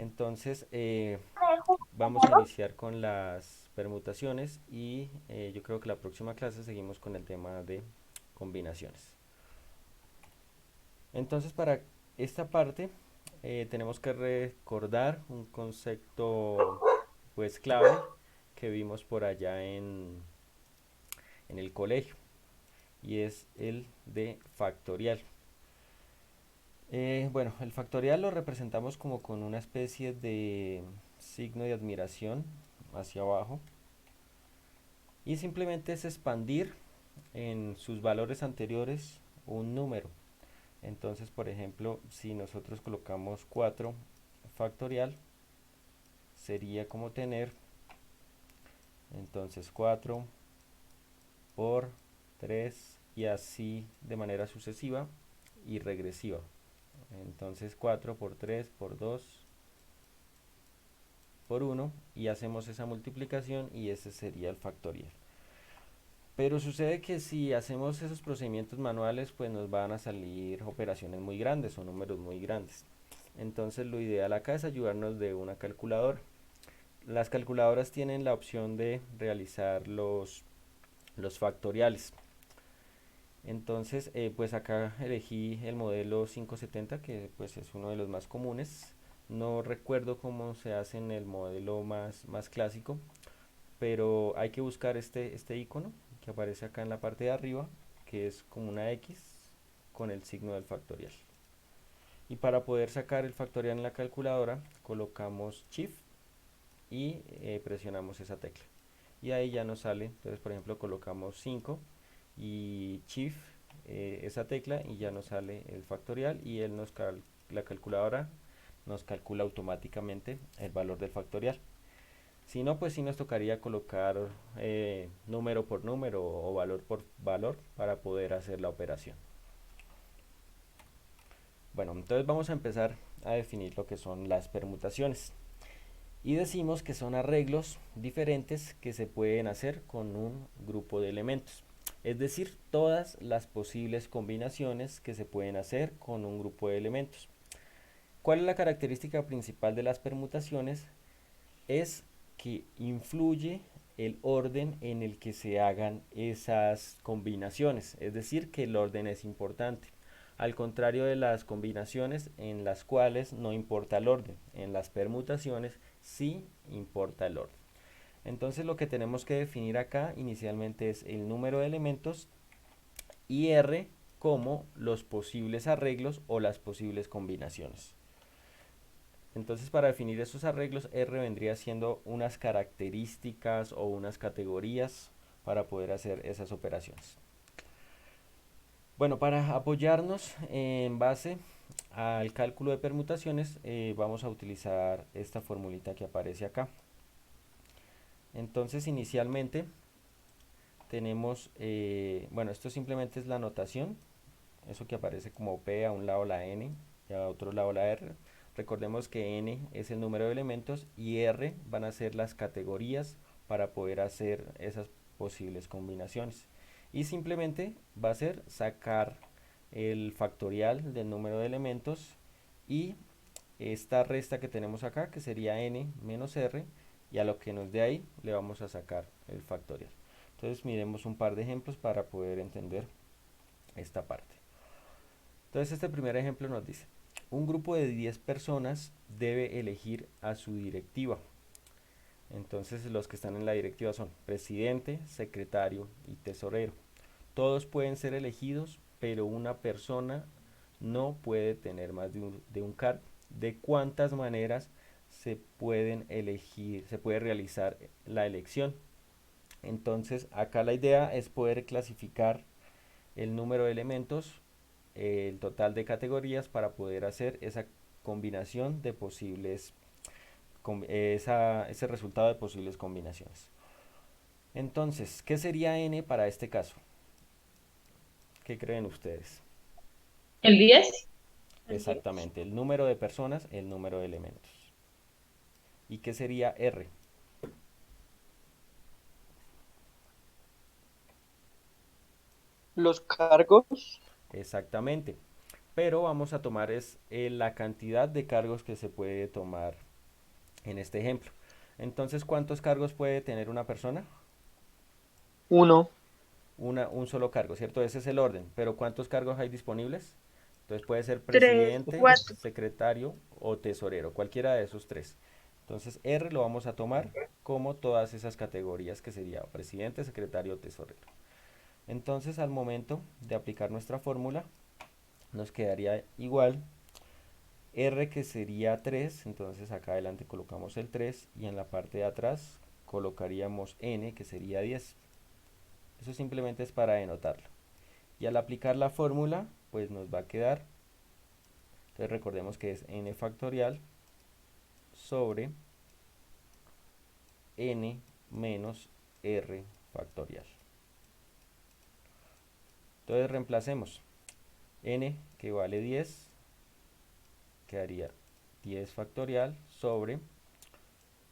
Entonces, vamos a iniciar con las permutaciones y yo creo que la próxima clase seguimos con el tema de combinaciones. Entonces, para esta parte tenemos que recordar un concepto pues clave que vimos por allá en el colegio y es el de factorial. Bueno, el factorial lo representamos como con una especie de signo de admiración hacia abajo y simplemente es expandir en sus valores anteriores un número. Entonces, por ejemplo, si nosotros colocamos 4 factorial, sería como tener entonces 4 por 3 y así de manera sucesiva y regresiva. Entonces 4 por 3 por 2 por uno y hacemos esa multiplicación y ese sería el factorial. Pero sucede que si hacemos esos procedimientos manuales, pues nos van a salir operaciones muy grandes o números muy grandes. Entonces lo ideal acá es ayudarnos de una calculadora. Las calculadoras tienen la opción de realizar los factoriales. Entonces, pues acá elegí el modelo 570, que pues es uno de los más comunes. No recuerdo cómo se hace en el modelo más clásico, pero hay que buscar este icono que aparece acá en la parte de arriba, que es como una X con el signo del factorial. Y para poder sacar el factorial en la calculadora, colocamos Shift y presionamos esa tecla. Y ahí ya nos sale, entonces por ejemplo colocamos 5 y Shift esa tecla y ya nos sale el factorial y la calculadora nos calcula automáticamente el valor del factorial. Si no, pues sí nos tocaría colocar número por número o valor por valor para poder hacer la operación. Bueno, entonces vamos a empezar a definir lo que son las permutaciones. Y decimos que son arreglos diferentes que se pueden hacer con un grupo de elementos. Es decir, todas las posibles combinaciones que se pueden hacer con un grupo de elementos. ¿Cuál es la característica principal de las permutaciones? Es que influye el orden en el que se hagan esas combinaciones, es decir, que el orden es importante. Al contrario de las combinaciones en las cuales no importa el orden, en las permutaciones sí importa el orden. Entonces lo que tenemos que definir acá inicialmente es el número de elementos y R como los posibles arreglos o las posibles combinaciones. Entonces, para definir esos arreglos, R vendría siendo unas características o unas categorías para poder hacer esas operaciones. Bueno, para apoyarnos en base al cálculo de permutaciones, vamos a utilizar esta formulita que aparece acá. Entonces, inicialmente tenemos, bueno, esto simplemente es la notación, eso que aparece como P a un lado la N y a otro lado la R. Recordemos que N es el número de elementos y R van a ser las categorías para poder hacer esas posibles combinaciones. Y simplemente va a ser sacar el factorial del número de elementos y esta resta que tenemos acá, que sería N menos R, y a lo que nos dé ahí le vamos a sacar el factorial. Entonces miremos un par de ejemplos para poder entender esta parte. Entonces este primer ejemplo nos dice, un grupo de 10 personas debe elegir a su directiva. Entonces los que están en la directiva son presidente, secretario y tesorero. Todos pueden ser elegidos, pero una persona no puede tener más de un cargo. ¿De cuántas maneras se pueden elegir, se puede realizar la elección? Entonces acá la idea es poder clasificar el número de elementos, el total de categorías para poder hacer esa combinación de posibles, ese resultado de posibles combinaciones. Entonces, ¿qué sería n para este caso? ¿Qué creen ustedes? ¿El 10? Exactamente, el número de personas, el número de elementos. ¿Y qué sería r? Los cargos, Exactamente. Pero vamos a tomar es la cantidad de cargos que se puede tomar en este ejemplo. Entonces, ¿cuántos cargos puede tener una persona? Uno, Un solo cargo, ¿cierto? Ese es el orden, pero ¿cuántos cargos hay disponibles? Entonces puede ser Tres, presidente, cuatro. secretario o tesorero, cualquiera de esos tres. Entonces R lo vamos a tomar como todas esas categorías que sería presidente, secretario o tesorero. Entonces al momento de aplicar nuestra fórmula nos quedaría igual R, que sería 3, entonces acá adelante colocamos el 3 y en la parte de atrás colocaríamos N, que sería 10. Eso simplemente es para denotarlo. Y al aplicar la fórmula, pues nos va a quedar, entonces recordemos que es n factorial sobre n menos r factorial. Entonces reemplacemos n, que vale 10, quedaría 10 factorial sobre,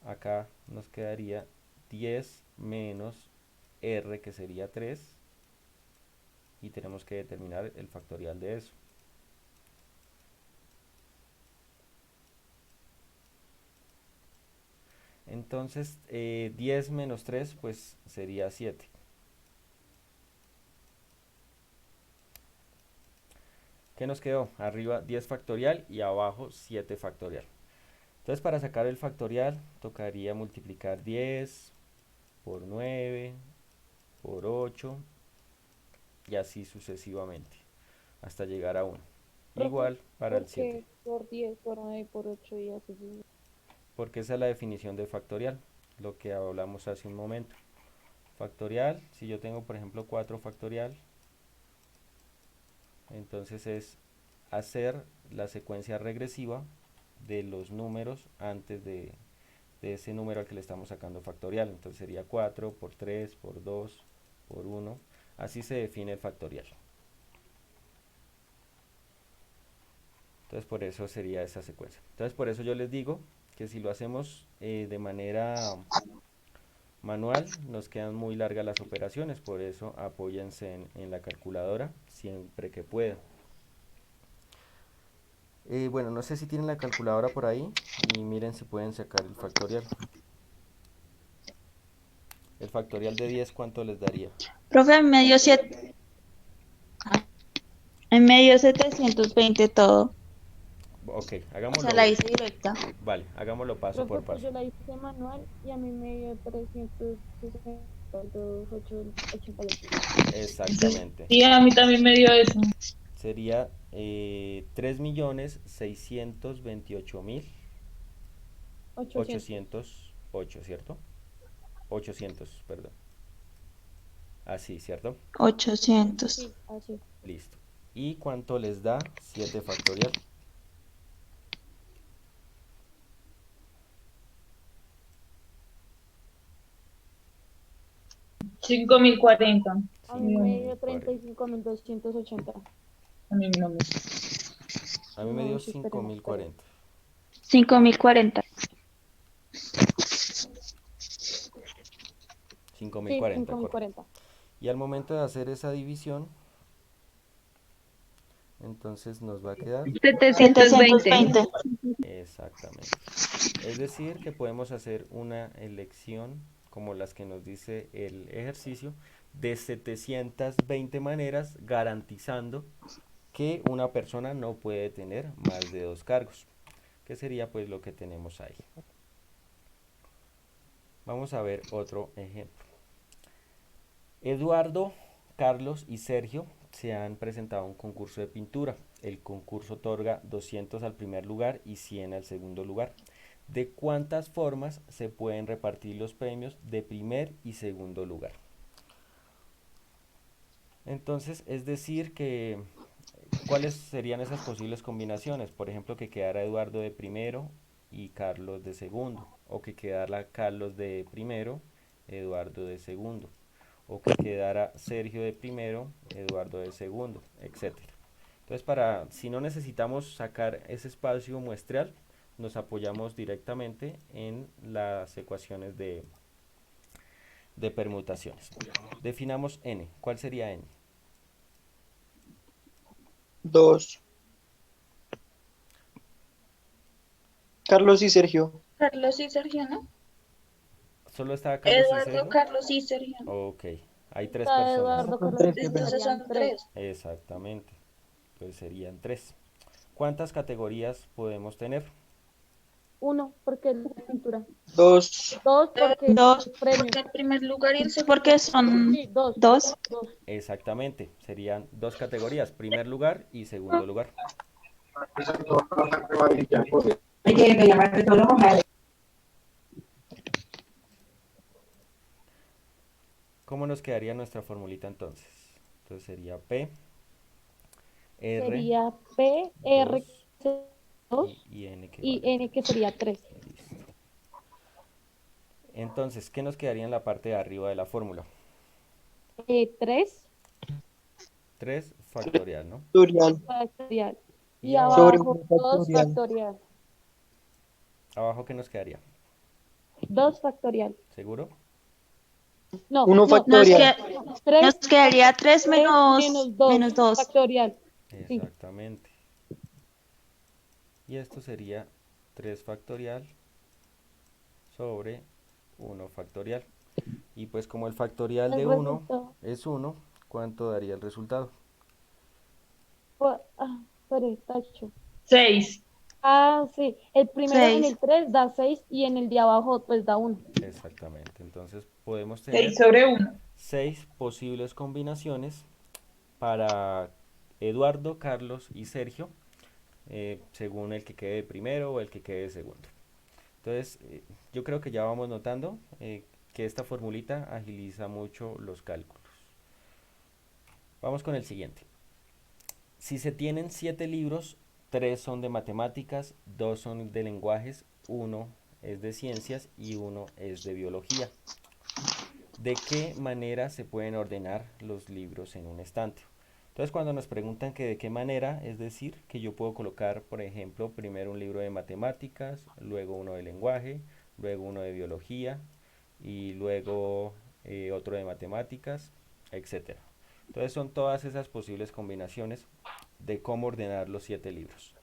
acá nos quedaría 10 menos r, que sería 3, y tenemos que determinar el factorial de eso. Entonces 10 menos 3 pues sería 7. ¿Qué nos quedó? Arriba 10 factorial y abajo 7 factorial. Entonces para sacar el factorial tocaría multiplicar 10 por 9 por 8 y así sucesivamente hasta llegar a 1. Profe, Igual para el ¿por 7, qué por 10 por 9 por 8 y así? porque esa es la definición de factorial, lo que hablamos hace un momento. Factorial, si yo tengo por ejemplo 4 factorial, entonces es hacer la secuencia regresiva de los números antes de ese número al que le estamos sacando factorial. Entonces sería 4 por 3 por 2 por 1. Así se define el factorial. Entonces por eso sería esa secuencia. Entonces por eso yo les digo que si lo hacemos de manera manual nos quedan muy largas las operaciones. Por eso apóyense en la calculadora siempre que puedan. Bueno, no sé si tienen la calculadora por ahí y miren si pueden sacar el factorial. El factorial de 10, ¿cuánto les daría? Profe, en medio 720 todo. Ok, O sea, la hagámoslo. hice directa. Vale, hagámoslo paso Profe, por pues paso. yo la hice manual y a mí me dio 362,88. Exactamente. Sí, a mí también me dio eso. Sería 3.628.808, 800. ¿cierto? 800, perdón. Así, ¿cierto? 800. Sí, así. Listo. ¿Y cuánto les da 7 factorial? 5040. A mí me dio 5.040. 35,280. A mí no me. A mí me dio No, sí, esperemos, esperemos. 5.040. 5040. Sí, 5.040, correcto. 5,040. Y al momento de hacer esa división, entonces nos va a quedar 720. exactamente. Es decir, que podemos hacer una elección como las que nos dice el ejercicio de 720 maneras, garantizando que una persona no puede tener más de 2 cargos, que sería pues lo que tenemos ahí. Vamos a ver otro ejemplo. Eduardo, Carlos y Sergio se han presentado a un concurso de pintura. El concurso otorga 200 al primer lugar y 100 al segundo lugar. ¿De cuántas formas se pueden repartir los premios de primer y segundo lugar? Entonces, es decir que, ¿cuáles serían esas posibles combinaciones? Por ejemplo, que quedara Eduardo de primero y Carlos de segundo, o que quedara Carlos de primero, Eduardo de segundo, o que quedara Sergio de primero, Eduardo de segundo, etcétera. Entonces, si no necesitamos sacar ese espacio muestral, nos apoyamos directamente en las ecuaciones de permutaciones. Definamos n. ¿Cuál sería n? 2. Carlos y Sergio. Carlos y Sergio, ¿no? Solo está Carlos y Eduardo, Sergio. Carlos y Sergio. Ok, hay tres Está personas. Eduardo, Son Carlos, tres y personas. Entonces serían son tres. tres. Exactamente. Entonces serían tres. ¿Cuántas categorías podemos tener? Uno, porque es pintura. 2. Dos, porque Dos, es premio. porque el primer lugar y el segundo. Porque son Sí, dos. dos. Dos. Exactamente. Serían dos categorías, primer lugar y segundo lugar. ¿Cómo nos quedaría nuestra formulita entonces? Entonces sería P, R, Sería P, R, 2 2 y N que y vale N, 3. que sería 3. Listo. Entonces, ¿qué nos quedaría en la parte de arriba de la fórmula? 3 3 factorial, ¿no? Factorial. factorial. Y Y Sobre abajo, abajo 1 2 factorial. factorial. abajo ¿qué nos quedaría? 2 factorial. ¿Seguro? No, 1 no. Nos, factorial. nos 3 quedaría 3 menos menos 2 2. factorial. Sí. Exactamente. Y esto sería 3 factorial sobre 1 factorial. Y pues como el factorial El de 1 resultado. es 1, ¿cuánto daría el resultado? Espere, tacho. 6. Ah, sí. El primero en 6. el 3 da 6 y en el de abajo pues da 1. Exactamente. Entonces podemos 6 tener sobre 1. 6 posibles combinaciones para Eduardo, Carlos y Sergio, según el que quede de primero o el que quede de segundo. Entonces, yo creo que ya vamos notando que esta formulita agiliza mucho los cálculos. Vamos con el siguiente. Si se tienen 7 libros, 3 son de matemáticas, 2 son de lenguajes, 1 es de ciencias y 1 es de biología. ¿De qué manera se pueden ordenar los libros en un estante? Entonces, cuando nos preguntan que de qué manera, es decir, que yo puedo colocar, por ejemplo, primero un libro de matemáticas, luego uno de lenguaje, luego uno de biología y luego otro de matemáticas, etcétera. Entonces, son todas esas posibles combinaciones de cómo ordenar los 7 libros.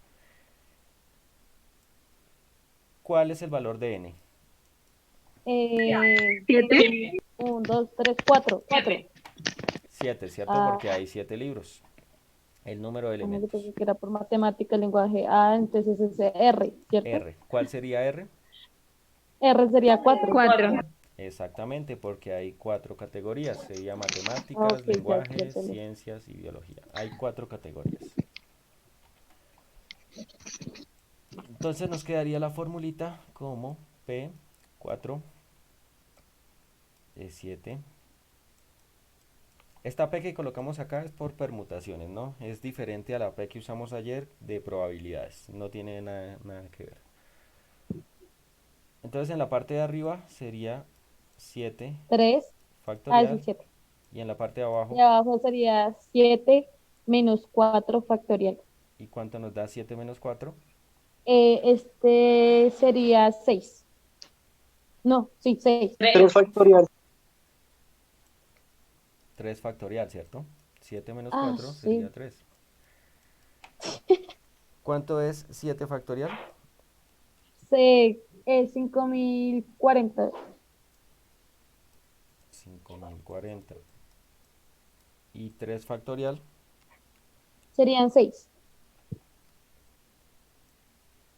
¿Cuál es el valor de n? 7. 1, 2, 3, 4. 7. 7, ¿cierto? Ah, Porque hay 7 libros. El número de yo pensé elementos. que era por matemática, lenguaje. Ah, entonces es R, ¿cierto? R. ¿Cuál sería R? R sería 4. 4. Exactamente, porque hay 4 categorías. Sería Ah, matemáticas, ok, ya lenguaje, entendí. ciencias y biología. Hay 4 categorías. Entonces nos quedaría la formulita como P4 es 7. Esta P que colocamos acá es por permutaciones, ¿no? Es diferente a la P que usamos ayer de probabilidades. No tiene nada que ver. Entonces en la parte de arriba sería 7 3. Ah, es el factorial 7. y en la parte de Y abajo, abajo sería 7 menos 4 factorial. ¿y cuánto nos da 7 menos 4? Este sería 6. No, sí, 6. 3 factorial. 3 factorial, ¿cierto? 7 menos Ah, 4 sería sí. 3. ¿Cuánto es 7 factorial? 5040. 5040. ¿Y 3 factorial? Serían 6.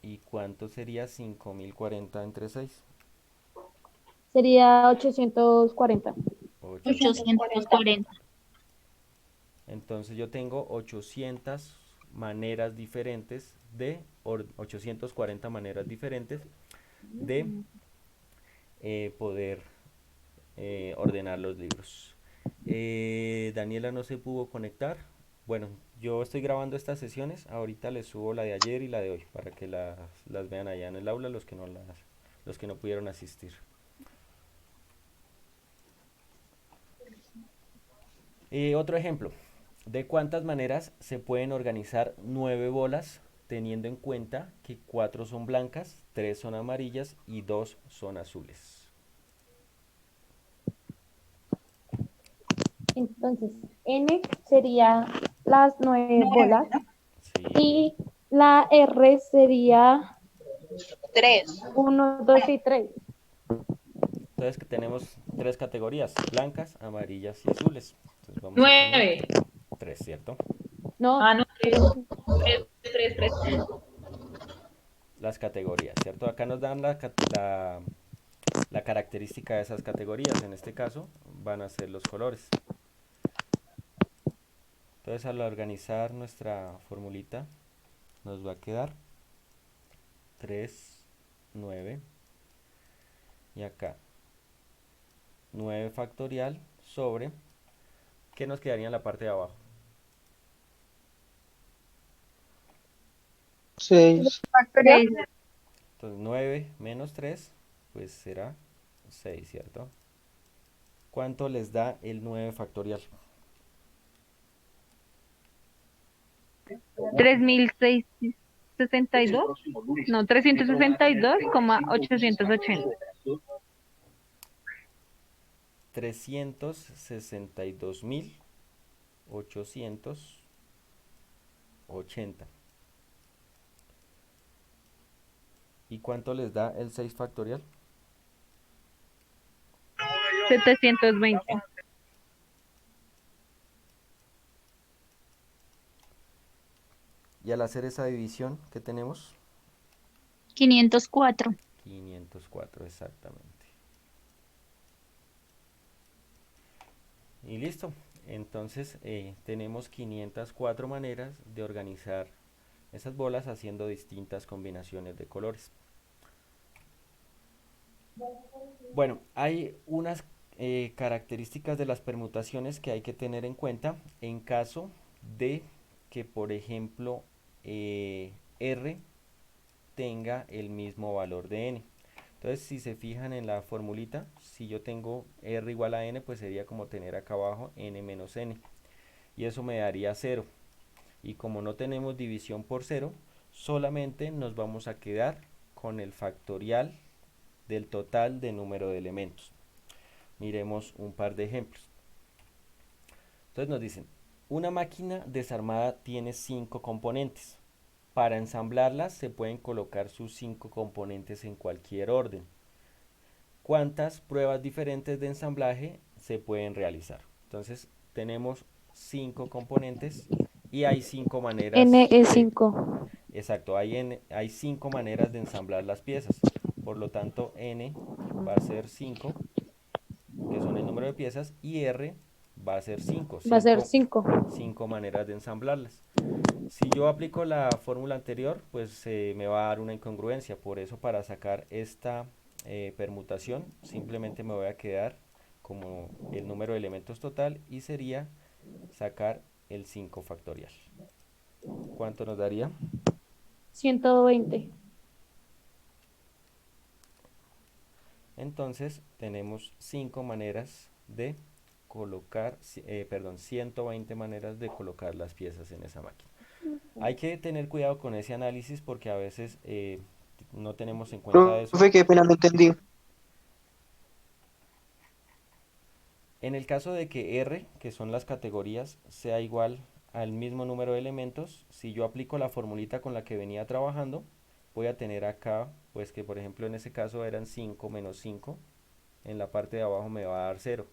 ¿Y cuánto sería 5040 entre 6? Sería 840. 840. 840. Entonces yo tengo 800 maneras diferentes 840 maneras diferentes de poder ordenar los libros. Daniela no se pudo conectar. Bueno, yo estoy grabando estas sesiones. Ahorita les subo la de ayer y la de hoy para que las vean allá en el aula los que no pudieron asistir. Otro ejemplo. ¿De cuántas maneras se pueden organizar 9 bolas teniendo en cuenta que 4 son blancas, 3 son amarillas y 2 son azules? Entonces, N sería las 9 bolas Sí, y la R sería 3. 1, 2 y 3. Entonces que tenemos tres categorías, blancas, amarillas y azules. Entonces vamos a poner 9. 3, ¿cierto? Ah, No, no, pero 3. Las categorías, ¿cierto? Acá nos dan la característica de esas categorías. En este caso van a ser los colores. Entonces al organizar nuestra formulita nos va a quedar 3, 9 y acá 9 factorial sobre, ¿qué nos quedaría en la parte de abajo? 6. factorial. Entonces 9 menos 3 pues será 6, ¿cierto? ¿Cuánto les da el 9 factorial? 3.662. No, 362,880. 362.880. ¿Y cuánto les da el 6 factorial? 720. Y al hacer esa división, ¿qué tenemos? 504. 504 exactamente. Y listo. Entonces tenemos 504 maneras de organizar esas bolas haciendo distintas combinaciones de colores. Bueno, hay unas características de las permutaciones que hay que tener en cuenta en caso de que, por ejemplo, R tenga el mismo valor de n. Entonces, si se fijan en la formulita, si yo tengo R igual a n, pues sería como tener acá abajo n menos n. Y eso me daría 0. Y como no tenemos división por 0, solamente nos vamos a quedar con el factorial del total de número de elementos. Miremos un par de ejemplos. Entonces nos dicen, una máquina desarmada tiene 5 componentes. Para ensamblarlas se pueden colocar sus 5 componentes en cualquier orden. ¿Cuántas pruebas diferentes de ensamblaje se pueden realizar? Entonces tenemos 5 componentes y hay 5 N maneras es de... 5. Exacto, hay 5 maneras de ensamblar las piezas. Por lo tanto, n va a ser 5, que son el número de piezas, y r va a ser 5, Va a ser 5, 5. 5 maneras de ensamblarlas. Si yo aplico la fórmula anterior, pues me va a dar una incongruencia. Por eso, para sacar esta permutación, simplemente me voy a quedar como el número de elementos total y sería sacar el 5 factorial. ¿Cuánto nos daría? 120. Entonces tenemos 5 maneras de colocar, perdón, 120 maneras de colocar las piezas en esa máquina. Hay que tener cuidado con ese análisis porque a veces no tenemos en cuenta eso. Profe, qué pena, no entendí. En el caso de que R, que son las categorías, sea igual al mismo número de elementos, si yo aplico la formulita con la que venía trabajando, voy a tener acá, pues que por ejemplo en ese caso eran 5 menos 5, en la parte de abajo me va a dar 0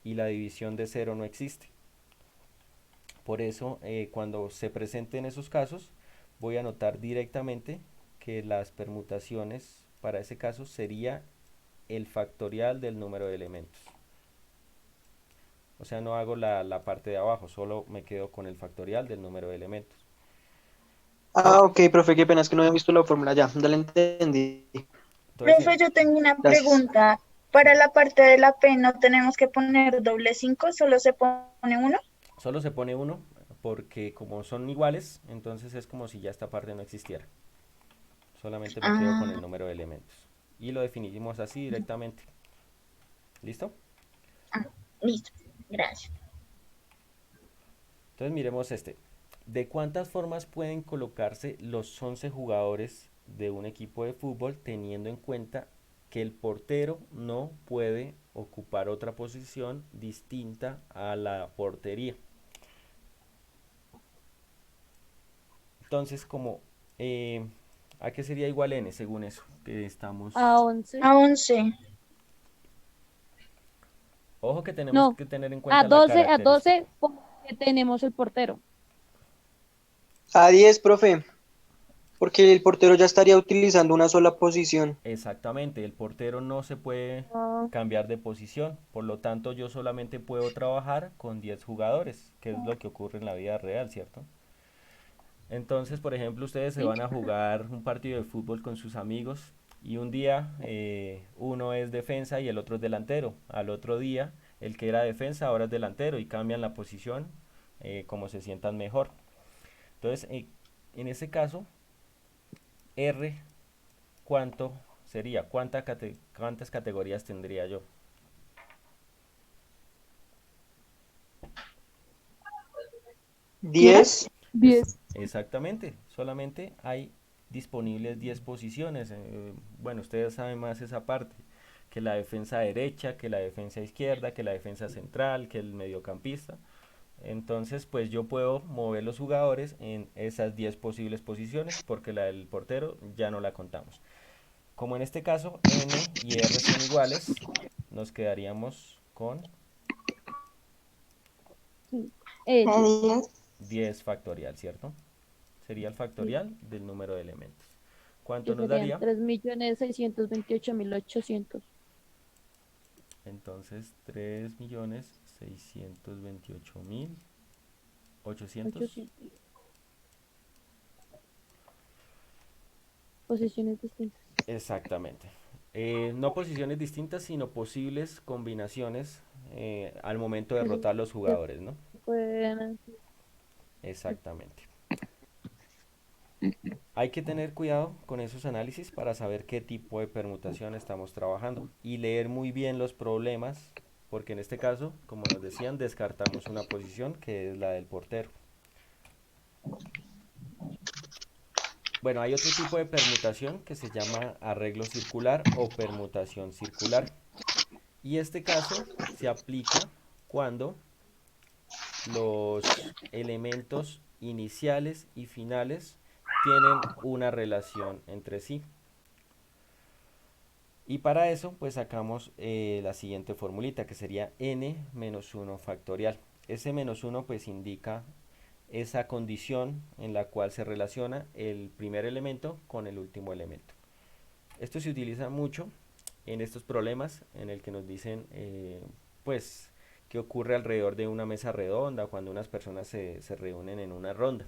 y la división de 0 no existe. Por eso, cuando se presenten esos casos, voy a anotar directamente que las permutaciones para ese caso sería el factorial del número de elementos. O sea, no hago la parte de abajo, solo me quedo con el factorial del número de elementos. Ah, ok, profe, qué pena, es que no había visto la fórmula ya. Ya la entendí. Entonces, Profe, yo tengo una Gracias. pregunta. Para sí, la parte de la P no tenemos que poner doble 5, solo se pone uno. solo se pone uno porque como son iguales, entonces es como si ya esta parte no existiera. Solamente me quedo con el Ah, número de elementos. Y lo definimos así directamente. ¿Listo? ah, listo. Gracias. Entonces miremos este. ¿De cuántas formas pueden colocarse los 11 jugadores de un equipo de fútbol teniendo en cuenta que el portero no puede ocupar otra posición distinta a la portería? Entonces, como eh, ¿A qué sería igual n según eso? Que estamos... A 11. A 11. Ojo que tenemos No, que tener en a cuenta la 12, a característica. 12 porque tenemos el portero. A 10, profe, porque el portero ya estaría utilizando una sola posición. Exactamente, el portero no se puede Ah, cambiar de posición, por lo tanto yo solamente puedo trabajar con 10 jugadores, que es lo que ocurre en la vida real, ¿cierto? Entonces, por ejemplo, ustedes se sí. van a jugar un partido de fútbol con sus amigos y un día uno es defensa y el otro es delantero. Al otro día, el que era defensa ahora es delantero y cambian la posición como se sientan mejor. Entonces, en ese caso, R, ¿cuánto sería? ¿Cuántas categorías tendría yo? 10. 10. Exactamente, solamente hay disponibles 10 posiciones. Bueno, ustedes saben más esa parte, que la defensa derecha, que la defensa izquierda, que la defensa central, que el mediocampista. Entonces, pues yo puedo mover los jugadores en esas 10 posibles posiciones porque la del portero ya no la contamos. Como en este caso N y R son iguales, nos quedaríamos con Sí. A 10. 10. 10 factorial, ¿cierto? Sería el Sí. factorial del número de elementos. ¿Cuánto Que nos serían daría? 3.628.800. Entonces, 3.628.800. 800 posiciones distintas. Exactamente. No posiciones distintas, sino posibles combinaciones al momento de Que rotar los se jugadores, ¿no? pueden. Exactamente. Hay que tener cuidado con esos análisis para saber qué tipo de permutación estamos trabajando y leer muy bien los problemas, porque en este caso, como nos decían, descartamos una posición que es la del portero. Bueno, hay otro tipo de permutación que se llama arreglo circular o permutación circular. Y este caso se aplica cuando los elementos iniciales y finales tienen una relación entre sí. Y para eso, pues sacamos la siguiente formulita, que sería n menos 1 factorial. Ese menos 1 pues indica esa condición en la cual se relaciona el primer elemento con el último elemento. Esto se utiliza mucho en estos problemas en el que nos dicen, pues, qué ocurre alrededor de una mesa redonda cuando unas personas se reúnen en una ronda.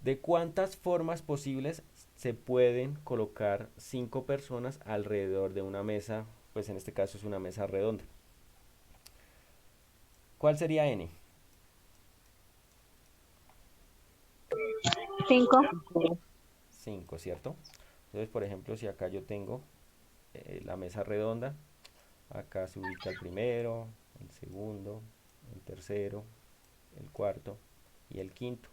¿De cuántas formas posibles se pueden colocar 5 personas alrededor de una mesa? Pues en este caso es una mesa redonda. ¿Cuál sería n? 5. 5, ¿cierto? Entonces, por ejemplo, si acá yo tengo la mesa redonda, acá se ubica el primero, el segundo, el tercero, el cuarto y el quinto.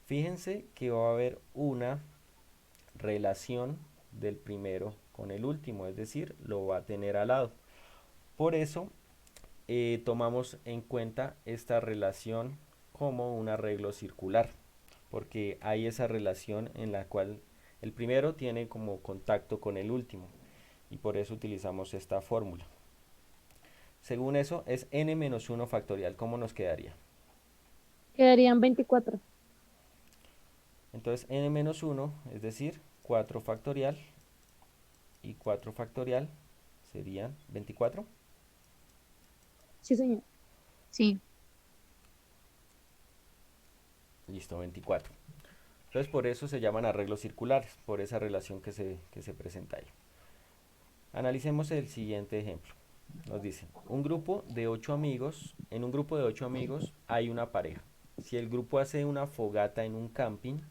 Fíjense que va a haber una relación del primero con el último, es decir, lo va a tener al lado. Por eso tomamos en cuenta esta relación como un arreglo circular, porque hay esa relación en la cual el primero tiene como contacto con el último y por eso utilizamos esta fórmula. Según eso es n menos 1 factorial. ¿Cómo nos quedaría? Quedarían 24. Entonces n menos 1, es decir, 4 factorial y 4 factorial serían 24. Sí, señor. Sí. Listo, 24. Entonces por eso se llaman arreglos circulares, por esa relación que se presenta ahí. Analicemos el siguiente ejemplo. Nos dicen, en un grupo de 8 amigos hay una pareja. Si el grupo hace una fogata en un camping,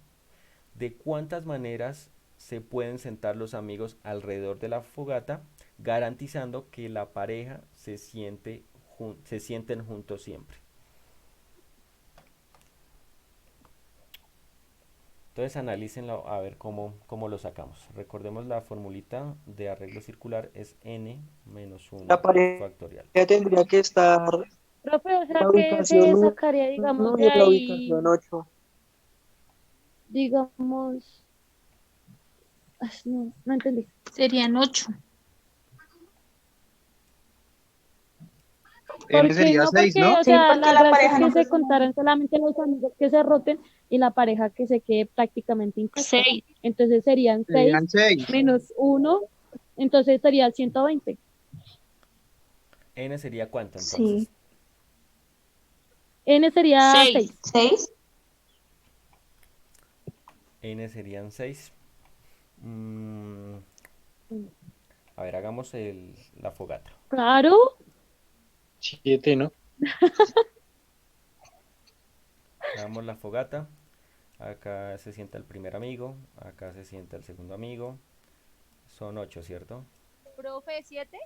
¿de cuántas maneras se pueden sentar los amigos alrededor de la fogata, garantizando que la pareja se sienten juntos siempre? Entonces analícenlo a ver cómo lo sacamos. Recordemos la formulita de arreglo circular es n menos La 1 pareja factorial. tendría que estar Profe, o en sea la que ubicación se sacaría, digamos, 1 y de en la ubicación ahí, 8. digamos, No, no entendí. Serían 8. N ¿Por qué sería no? 6, Porque, ¿no? o Sí, sea, porque la la gracia es pareja que no se se contaran solamente los amigos que se roten y la pareja que se quede prácticamente intacta. 6. Entonces serían 6 Serían 6. menos uno, entonces sería 120. N sería cuánto Sí. entonces. N sería 6. 6. N serían 6. A ver, hagamos la fogata. Claro, 7, ¿no? Hagamos la fogata. Acá se sienta el primer amigo. Acá se sienta el segundo amigo. Son 8, ¿cierto?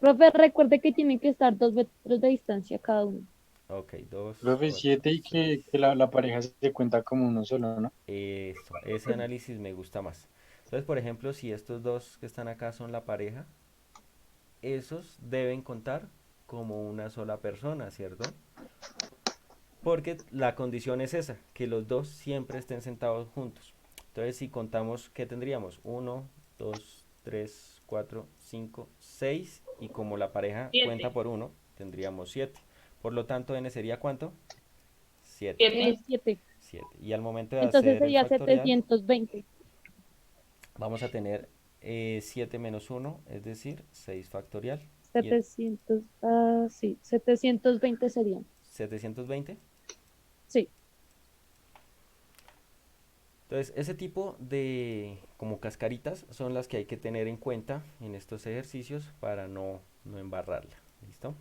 profe, recuerde que tienen que estar 2 metros de distancia cada uno. Ok, 2, Profe, 4, 7 y 6. que la pareja se cuenta como uno solo, ¿no? Eso, ese análisis me gusta más. Entonces, por ejemplo, si estos dos que están acá son la pareja, esos deben contar como una sola persona, ¿cierto? Porque la condición es esa, que los dos siempre estén sentados juntos. Entonces, si contamos, ¿qué tendríamos? Uno, 2, 3, 4, 5, 6. Y como la pareja cuenta por uno, tendríamos 7. Por lo tanto, n sería ¿cuánto? 7. 7. 7. Y al momento de Entonces hacer el sería factorial, 720. vamos a tener 7 menos uno, es decir, 6 factorial. Y 700, sí, 720 serían. 720. Sí. Entonces, ese tipo de como cascaritas son las que hay que tener en cuenta en estos ejercicios para no embarrarla. ¿Listo?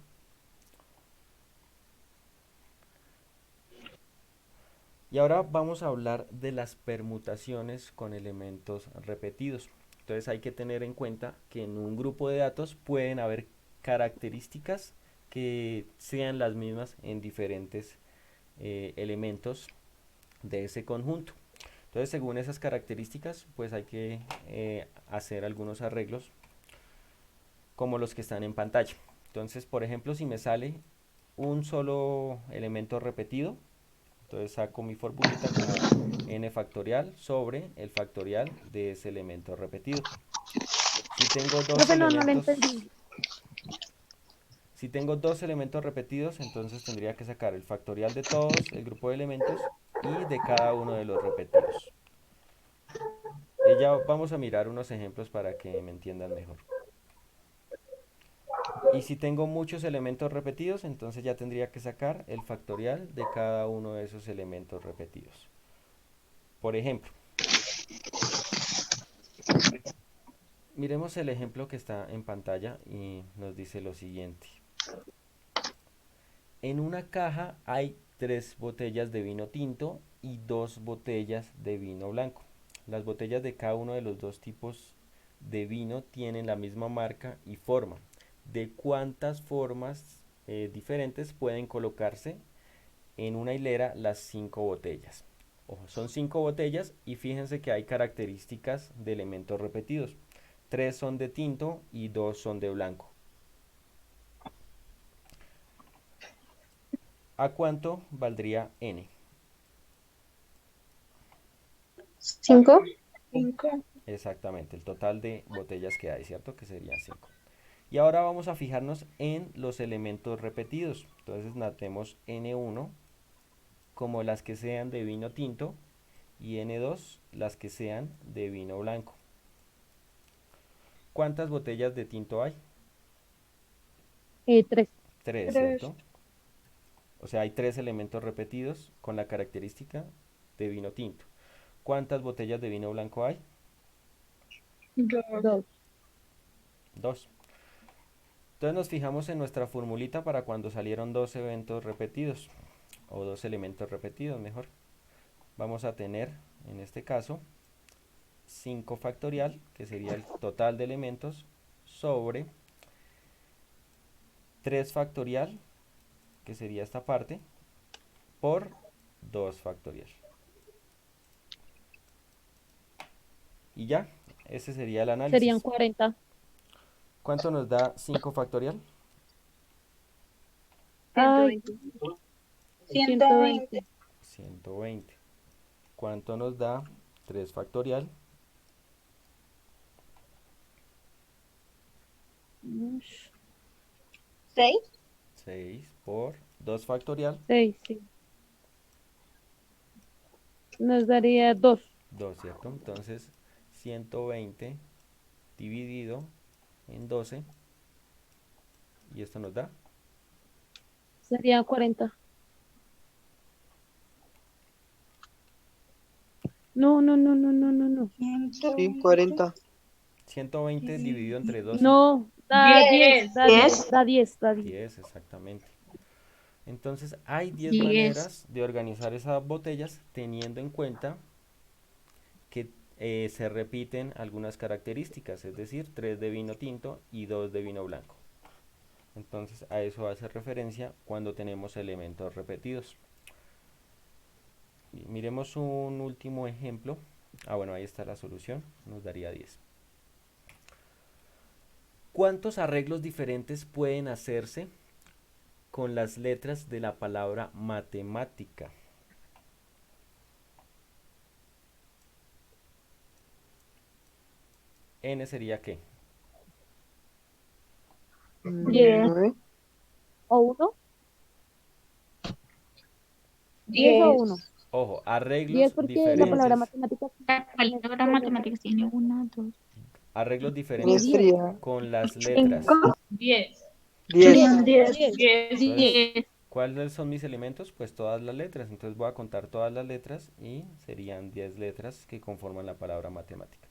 Y ahora vamos a hablar de las permutaciones con elementos repetidos. Entonces hay que tener en cuenta que en un grupo de datos pueden haber características que sean las mismas en diferentes elementos de ese conjunto. Entonces, según esas características, pues hay que hacer algunos arreglos como los que están en pantalla. Entonces, por ejemplo, si me sale un solo elemento repetido, entonces saco mi formulita como n factorial sobre el factorial de ese elemento repetido. Si tengo dos Profe, no, no lo elementos, entendí. si tengo dos elementos repetidos, entonces tendría que sacar el factorial de todos el grupo de elementos y de cada uno de los repetidos. Ya vamos a mirar unos ejemplos para que me entiendan mejor. Y si tengo muchos elementos repetidos, entonces ya tendría que sacar el factorial de cada uno de esos elementos repetidos. Por ejemplo, miremos el ejemplo que está en pantalla y nos dice lo siguiente. En una caja hay 3 botellas de vino tinto y 2 botellas de vino blanco. Las botellas de cada uno de los dos tipos de vino tienen la misma marca y forma. ¿De cuántas formas diferentes pueden colocarse en una hilera las 5 botellas? Ojo, son 5 botellas y fíjense que hay características de elementos repetidos. 3 son de tinto y 2 son de blanco. ¿A cuánto valdría n? 5. Exactamente, el total de botellas que hay, ¿cierto? Que serían 5. Y ahora vamos a fijarnos en los elementos repetidos. Entonces notemos N1 como las que sean de vino tinto y N2 las que sean de vino blanco. ¿Cuántas botellas de tinto hay? 3. 3, ¿cierto? O sea, hay 3 elementos repetidos con la característica de vino tinto. ¿Cuántas botellas de vino blanco hay? 2. 2. Entonces nos fijamos en nuestra formulita para cuando salieron dos eventos repetidos, o dos elementos repetidos mejor. Vamos a tener, en este caso, 5 factorial, que sería el total de elementos, sobre 3 factorial, que sería esta parte, por 2 factorial. Y ya, ese sería el Serían análisis. 40. ¿Cuánto nos da 5 factorial? Ay, 120. 120. ¿Cuánto nos da 3 factorial? Ush, 6. 6 por 2 factorial, 6, sí. Nos daría 2. 2, ¿cierto? Entonces, 120 dividido en 12, y esto nos da Sería 40. No, no, no, no, no, no, no. Sí, 40. 120 dividido entre 12, No, da 10, 10. da 10, da 10, da 10. 10 exactamente. Entonces, hay 10 10. maneras de organizar esas botellas teniendo en cuenta que se repiten algunas características, es decir, 3 de vino tinto y 2 de vino blanco. Entonces, a eso hace referencia cuando tenemos elementos repetidos. Miremos un último ejemplo. Bueno, ahí está la solución, nos daría 10. ¿Cuántos arreglos diferentes pueden hacerse con las letras de la palabra matemática? N sería ¿qué? 10 9. o 1, 10 o 1. 10. Ojo, 10 arreglos porque la palabra diferentes. matemática La tiene palabra dos letras. matemáticas tiene una, dos. Arreglos No, diferentes 10. Sería con las 5. letras. 10. 10. 10. 10, 10. 10. 10. ¿Cuáles son mis elementos? Pues todas las letras. Entonces voy a contar todas las letras y serían 10 letras que conforman la palabra matemática.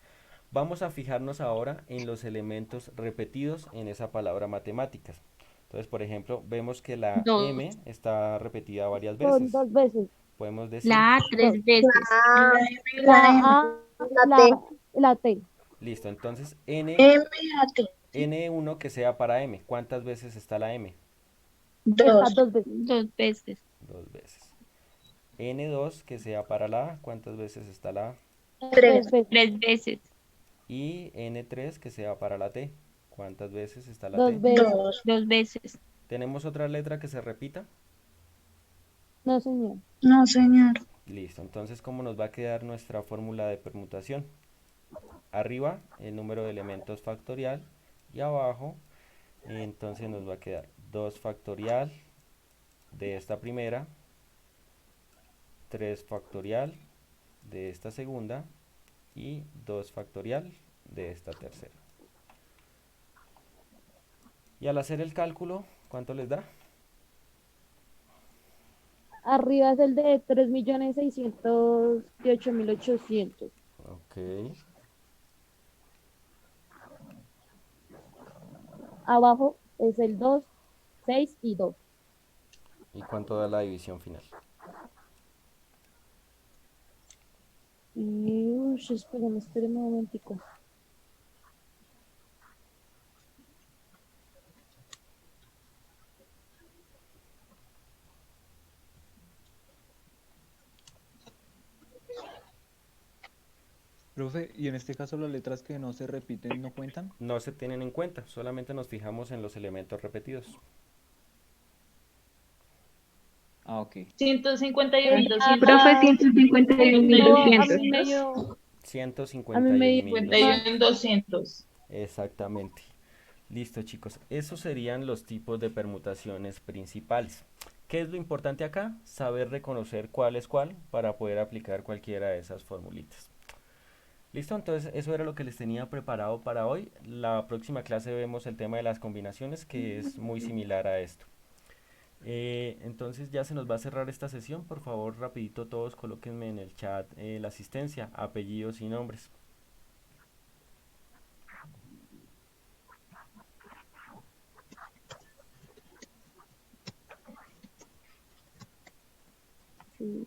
Vamos a fijarnos ahora en los elementos repetidos en esa palabra matemáticas. Entonces, por ejemplo, vemos que la 2. M está repetida varias son veces. 2 veces. Podemos decir, La A 2. 3 veces. La La M. A, La T. la T. listo, entonces N, M, A, T. N1 que sea para M. ¿Cuántas veces está la M? Está 2. 2 veces. 2 veces. 2 veces. N2 que sea para la A. ¿Cuántas veces está la A? 3. 3 veces. 3 veces. Y N3 que sea para la T. ¿Cuántas veces está la 2 T? veces. 2. 2 veces. ¿Tenemos otra letra que se repita? No, señor. No, señor. Listo, entonces ¿cómo nos va a quedar nuestra fórmula de permutación? Arriba el número de elementos factorial y abajo entonces nos va a quedar 2 factorial de esta primera, 3 factorial de esta segunda y 2 factorial de esta tercera. Y al hacer el cálculo, ¿cuánto les da? Arriba es el de 3.608.800. Ok. Abajo es el 2, 6 y 2. ¿Y cuánto da la división final? Y, espérame un momentico. Profe, y en este caso las letras que no se repiten no cuentan. No se tienen en cuenta, solamente nos fijamos en los elementos repetidos. Ah, ok. 151, Profe, 251.200. no, a mí me dio, a mí me dio mal. 51.200. Exactamente. Listo, chicos. Esos serían los tipos de permutaciones principales. ¿Qué es lo importante acá? Saber reconocer cuál es cuál para poder aplicar cualquiera de esas formulitas. Listo, entonces eso era lo que les tenía preparado para hoy. La próxima clase vemos el tema de las combinaciones, que es muy similar a esto. Entonces ya se nos va a cerrar esta sesión. Por favor, rapidito todos colóquenme en el chat la asistencia, apellidos y nombres. Sí,